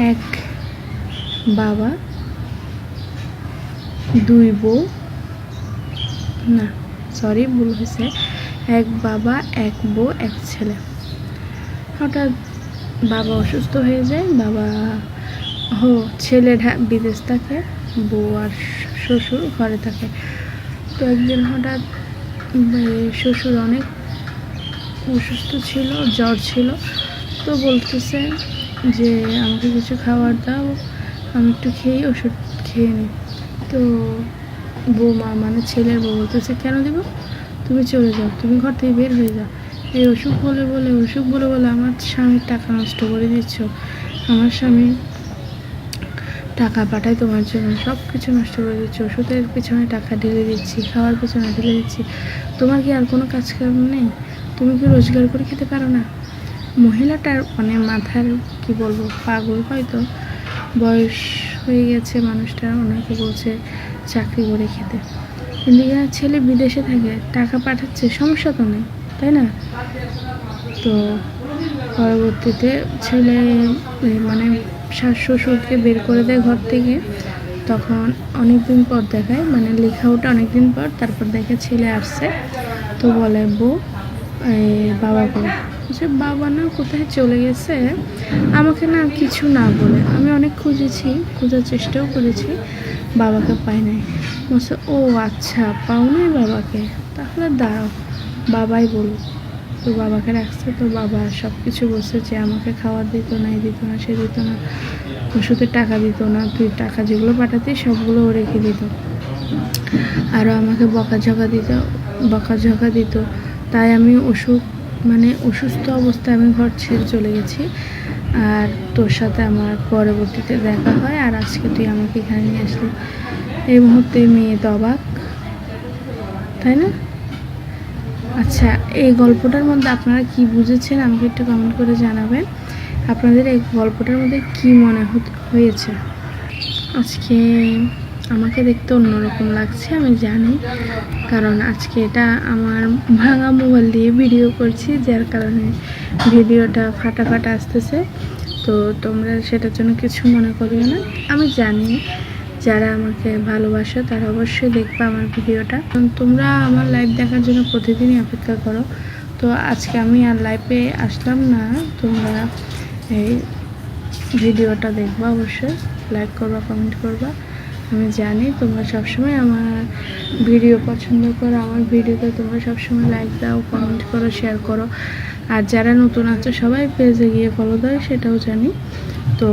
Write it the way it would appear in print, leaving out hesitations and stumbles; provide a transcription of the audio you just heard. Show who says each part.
Speaker 1: এক বাবা, দুই বউ, না সরি ভুল হয়েছে, এক বাবা, এক বউ, এক ছেলে। হঠাৎ বাবা অসুস্থ হয়ে যায়। বাবা ছেলে বিদেশ থাকে, বউ আর শ্বশুর ঘরে থাকে। তো একদিন হঠাৎ শ্বশুর অনেক অসুস্থ ছিল, জ্বর ছিল। তো বলতেছে যে আমাকে কিছু খাবার দাও, আমি একটু খেয়ে ওষুধ খেয়ে নিই। তো বৌমা মানে ছেলের বউ বলতেছে কেন দেব, তুমি চলে যাও, তুমি ঘর থেকে বের হয়ে যাও। এই অসুখ বলে আমার স্বামীর টাকা নষ্ট করে দিচ্ছ। আমার স্বামী টাকা পাঠায় তোমার জন্য, সব কিছু নষ্ট করে দিচ্ছ। ওষুধের পিছনে টাকা ঢেলে দিচ্ছি, খাওয়ার পিছনে ঢেলে দিচ্ছি। তোমার কি আর কোনো কাজ কাম নেই? তুমি কি রোজগার করে খেতে পারো না? মহিলাটার মানে মাথার কি বলবো, পাগল হয়তো, বয়স হয়ে গেছে মানুষটার। ওনাকে বলছে চাকরি করে খেতে, কিন্তু ছেলে বিদেশে থাকে, টাকা পাঠাচ্ছে, সমস্যা তো নেই, তাই না? তো পরবর্তীতে ছেলে মানে শ্বশুরকে বের করে দেয় ঘর থেকে। তখন অনেকদিন পর দেখায়, মানে লেখা ওটা অনেকদিন পর, তারপর দেখে ছেলে আসছে। তো বলে বউ বাবাকে, যে বাবা না কোথায় চলে গেছে, আমাকে না কিছু না বলে। আমি অনেক খোঁজার চেষ্টাও করেছি, বাবাকে পাই নাই। বলছে ও আচ্ছা, পাও নাই বাবাকে, তাহলে দাঁড়াও বাবাই বলুক। তো বাবাকে রাখছে। তো বাবা সব কিছু বলছে যে আমাকে খাবার দিত না, এই দিত না, সে দিত না, ওষুধের টাকা দিত না, তুই টাকা যেগুলো পাঠাতি সবগুলো ও রেখে দিত, আরও আমাকে বকাঝকা দিত। তাই আমি অসুস্থ অবস্থায় আমি ঘর ছেড়ে চলে গেছি। আর তোর সাথে আমার পরবর্তীতে দেখা হয়, আর আজকে তুই আমাকে এখানে নিয়ে আসলি। এই মুহূর্তে মেয়ে তো অবাক, তাই না? আচ্ছা, এই গল্পটার মধ্যে আপনারা কি বুঝেছেন আমাকে একটু কমেন্ট করে জানাবেন। আপনাদের এই গল্পটার মধ্যে কি মনে হয়েছে? আজকে আমাকে দেখতে অন্যরকম লাগছে, আমি জানি, কারণ আজকে এটা আমার ভাঙা মোবাইল দিয়ে ভিডিও করছি, যার কারণে ভিডিওটা ফাটা আসতেছে। তো তোমরা সেটার জন্য কিছু মনে করিও না। আমি জানি যারা আমাকে ভালোবাসে তারা অবশ্যই দেখবে আমার ভিডিওটা। তোমরা আমার লাইভ দেখার জন্য প্রতিদিনই অপেক্ষা করো। তো আজকে আমি আর লাইভে আসলাম না, তোমরা এই ভিডিওটা দেখবা, অবশ্যই লাইক করবা, কমেন্ট করবা। আমি জানি তোমরা সবসময় আমার ভিডিও পছন্দ করো, আমার ভিডিওতে তোমরা সবসময় লাইক দাও, কমেন্ট করো, শেয়ার করো। আর যারা নতুন আছে সবাই পেজে গিয়ে ফলো দাও, সেটাও জানি। তো